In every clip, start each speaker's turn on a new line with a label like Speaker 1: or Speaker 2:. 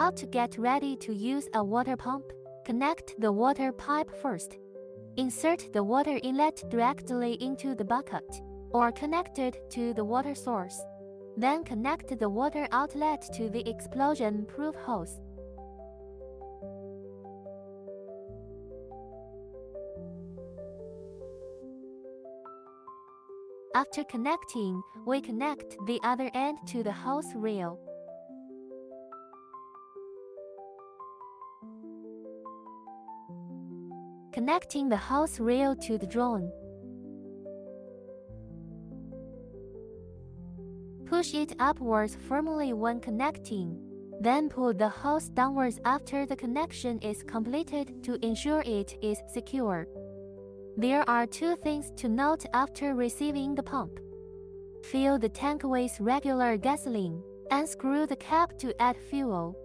Speaker 1: How to get ready to use a water pump? Connect the water pipe first. Insert the water inlet directly into the bucket, or connect it to the water source. Then connect the water outlet to the explosion-proof hose. After connecting, we connect the other end to the hose reel. Connecting the hose reel to the drone. Push it upwards firmly when connecting. Then pull the hose downwards after the connection is completed to ensure it is secure. There are two things to note after receiving the pump. Fill the tank with regular gasoline. Unscrew the cap to add fuel.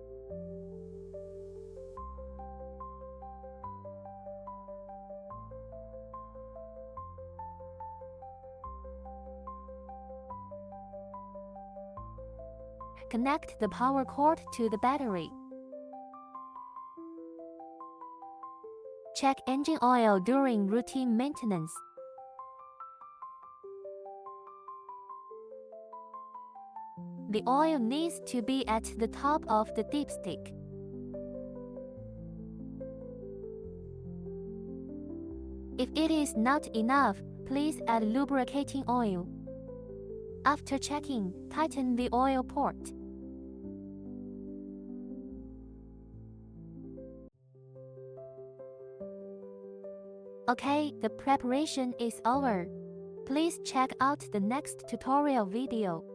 Speaker 1: Connect the power cord to the battery. Check engine oil during routine maintenance. The oil needs to be at the top of the dipstick. If it is not enough, please add lubricating oil. After checking, tighten the oil port. Okay, the preparation is over. Please check out the next tutorial video.